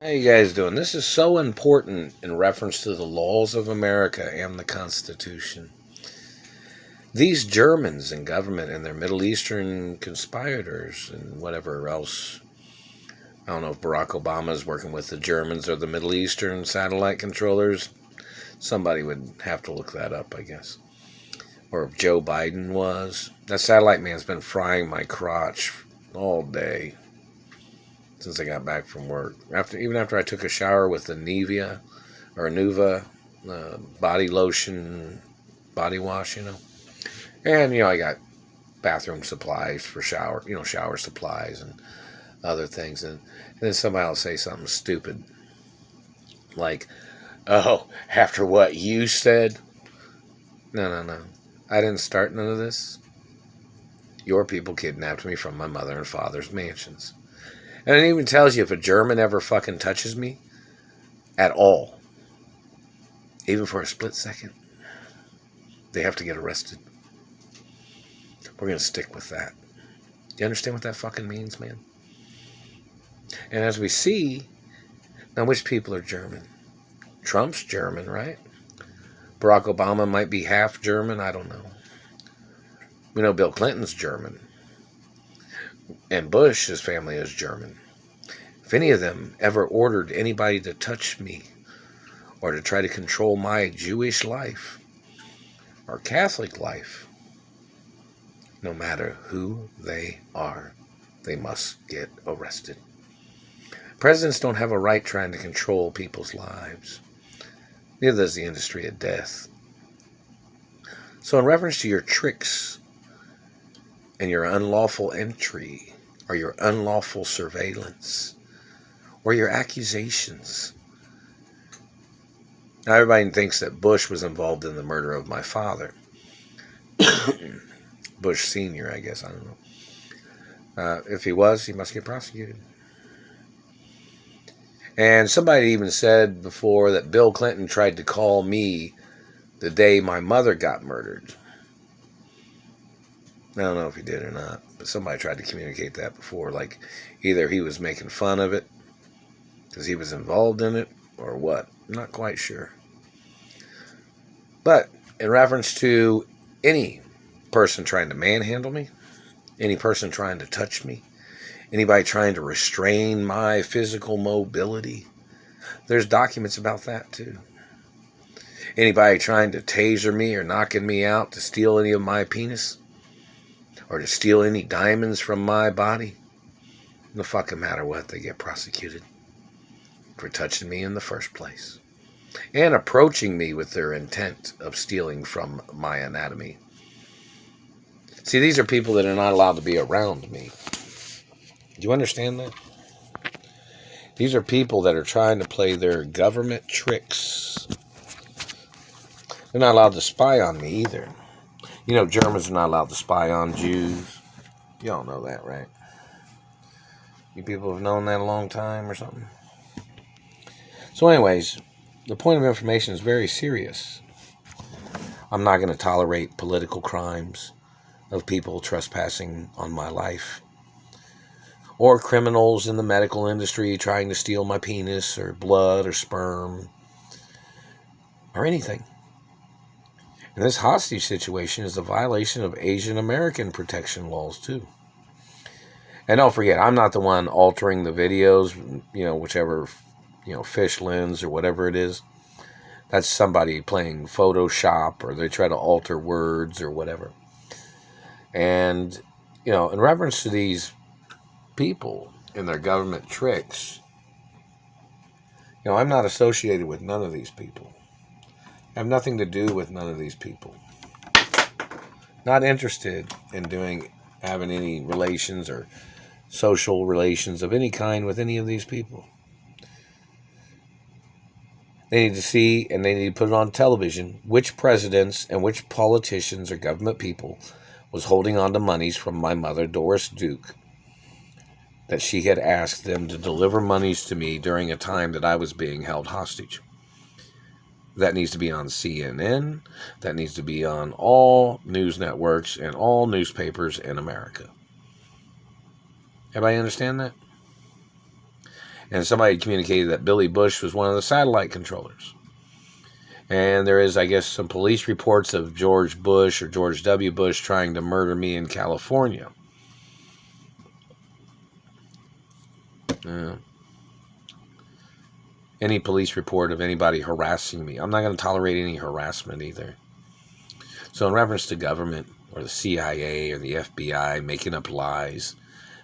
How you guys doing? This is so important in reference to the laws of America and the Constitution. These Germans in government and their Middle Eastern conspirators and whatever else. I don't know if Barack Obama is working with the Germans or the Middle Eastern satellite controllers. Somebody would have to look that up, I guess. Or if Joe Biden was. That satellite man's been frying my crotch all day since I got back from work. Even after I took a shower with the Nivea or Nuva body lotion, body wash, And, I got bathroom supplies for shower supplies and other things. And then somebody will say something stupid like, oh, after what you said? No. I didn't start none of this. Your people kidnapped me from my mother and father's mansions. And it even tells you if a German ever fucking touches me at all, even for a split second, they have to get arrested. We're going to stick with that. Do you understand what that fucking means, man? And as we see, now which people are German? Trump's German, right? Barack Obama might be half German. I don't know. We know Bill Clinton's German. And Bush, his family is German. If any of them ever ordered anybody to touch me or to try to control my Jewish life or Catholic life, no matter who they are, they must get arrested. Presidents don't have a right trying to control people's lives. Neither does the industry of death. So in reference to your tricks and your unlawful entry or your unlawful surveillance or your accusations. Now everybody thinks that Bush was involved in the murder of my father. Bush Sr., I guess, I don't know. If he was, he must get prosecuted. And somebody even said before that Bill Clinton tried to call me the day my mother got murdered. I don't know if he did or not, but somebody tried to communicate that before, like either he was making fun of it because he was involved in it or what. I'm not quite sure. But in reference to any person trying to manhandle me, any person trying to touch me, anybody trying to restrain my physical mobility, there's documents about that too. Anybody trying to taser me or knocking me out to steal any of my penis or to steal any diamonds from my body, no fucking matter what, they get prosecuted for touching me in the first place and approaching me with their intent of stealing from my anatomy. See, these are people that are not allowed to be around me. Do you understand that? These are people that are trying to play their government tricks. They're not allowed to spy on me either. Germans are not allowed to spy on Jews. Y'all know that, right? You people have known that a long time or something? So anyways, the point of information is very serious. I'm not going to tolerate political crimes of people trespassing on my life, or criminals in the medical industry trying to steal my penis or blood or sperm or anything. And this hostage situation is a violation of Asian American protection laws too. And don't forget, I'm not the one altering the videos, whichever, fish lens or whatever it is. That's somebody playing Photoshop, or they try to alter words or whatever. And, in reference to these people and their government tricks, I'm not associated with none of these people. I have nothing to do with none of these people. Not interested in having any relations or social relations of any kind with any of these people. They need to see, and they need to put it on television, which presidents and which politicians or government people was holding on to monies from my mother, Doris Duke, that she had asked them to deliver monies to me during a time that I was being held hostage. That needs to be on CNN. That needs to be on all news networks and all newspapers in America. Everybody understand that? And somebody communicated that Billy Bush was one of the satellite controllers. And there is, I guess, some police reports of George Bush or George W. Bush trying to murder me in California. Any police report of anybody harassing me, I'm not going to tolerate any harassment either. So in reference to government or the CIA or the FBI making up lies,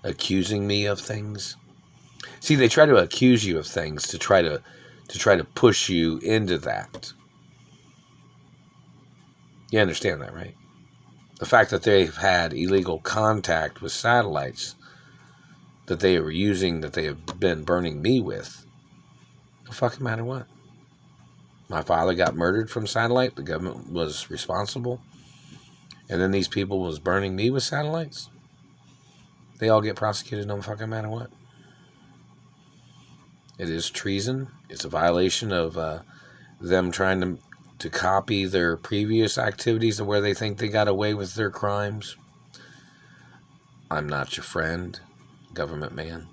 accusing me of things. See, they try to accuse you of things to try to push you into that. You understand that, right? The fact that they've had illegal contact with satellites that they were using, that they have been burning me with, no fucking matter what. My father got murdered from satellite. The government was responsible. And then these people was burning me with satellites. They all get prosecuted no fucking matter what. It is treason. It's a violation of them trying to copy their previous activities of where they think they got away with their crimes. I'm not your friend, government man.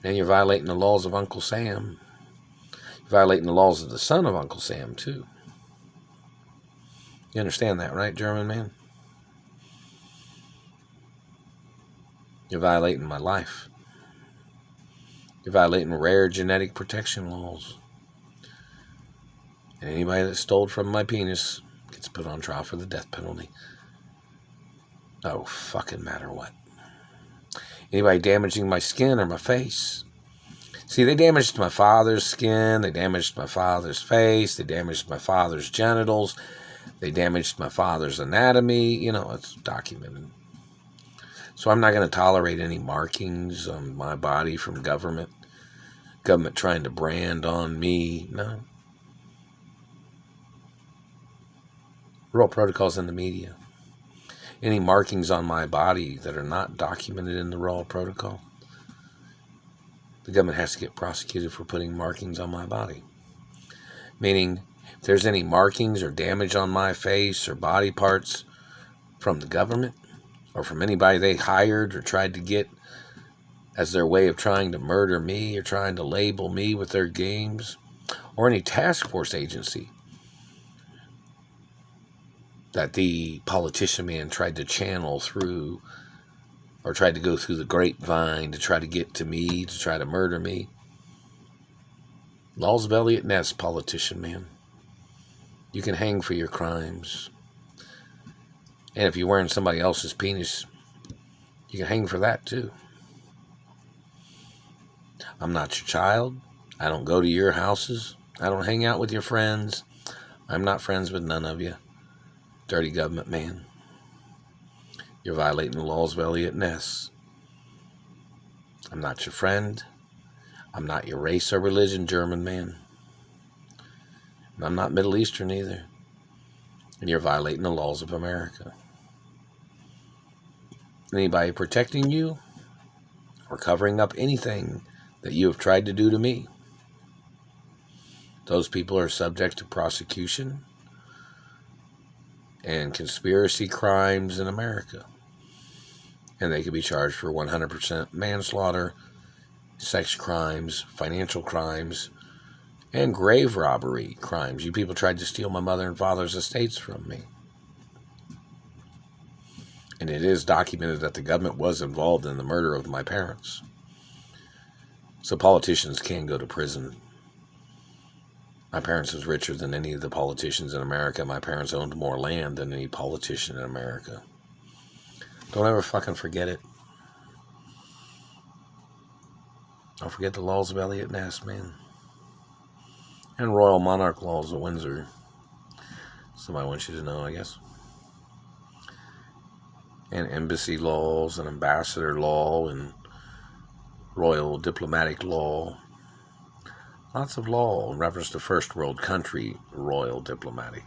And you're violating the laws of Uncle Sam. You're violating the laws of the son of Uncle Sam, too. You understand that, right, German man? You're violating my life. You're violating rare genetic protection laws. And anybody that stole from my penis gets put on trial for the death penalty. No fucking matter what. Anybody damaging my skin or my face. See, they damaged my father's skin. They damaged my father's face. They damaged my father's genitals. They damaged my father's anatomy. You know, it's documented. So I'm not going to tolerate any markings on my body from government. Government trying to brand on me. No. Royal protocols in the media. Any markings on my body that are not documented in the Royal Protocol, the government has to get prosecuted for putting markings on my body. Meaning, if there's any markings or damage on my face or body parts from the government or from anybody they hired or tried to get as their way of trying to murder me or trying to label me with their games, or any task force agency that the politician man tried to channel through or tried to go through the grapevine to try to get to me, to try to murder me. Laws of Elliot Ness, politician man. You can hang for your crimes. And if you're wearing somebody else's penis, you can hang for that too. I'm not your child. I don't go to your houses. I don't hang out with your friends. I'm not friends with none of you. Dirty government man. You're violating the laws of Elliot Ness. I'm not your friend. I'm not your race or religion, German man. And I'm not Middle Eastern either. And you're violating the laws of America. Anybody protecting you or covering up anything that you have tried to do to me, those people are subject to prosecution and conspiracy crimes in America. And they could be charged for 100% manslaughter, sex crimes, financial crimes, and grave robbery crimes. You people tried to steal my mother and father's estates from me. And it is documented that the government was involved in the murder of my parents. So politicians can go to prison. My parents was richer than any of the politicians in America. My parents owned more land than any politician in America. Don't ever fucking forget it. Don't forget the laws of Elliot Ness, man. And Royal Monarch laws of Windsor. Somebody wants you to know, I guess. And embassy laws and ambassador law and royal diplomatic law. Lots of law in reference to first world country royal diplomatic.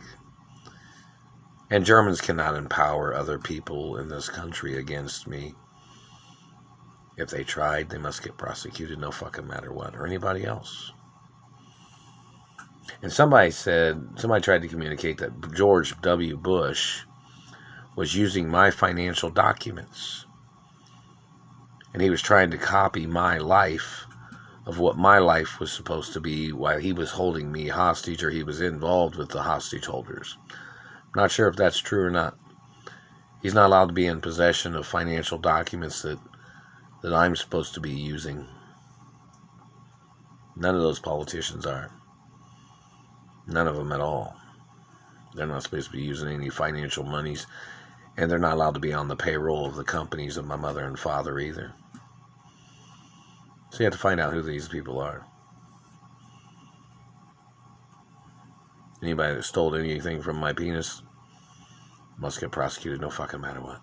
And Germans cannot empower other people in this country against me. If they tried, they must get prosecuted no fucking matter what, or anybody else. And somebody tried to communicate that George W. Bush was using my financial documents And he was trying to copy my life of what my life was supposed to be while he was holding me hostage, or he was involved with the hostage holders. I'm not sure if that's true or not. He's not allowed to be in possession of financial documents that I'm supposed to be using. None of those politicians are. None of them at all. They're not supposed to be using any financial monies, and they're not allowed to be on the payroll of the companies of my mother and father either. So you have to find out who these people are. Anybody that stole anything from my penis must get prosecuted no fucking matter what.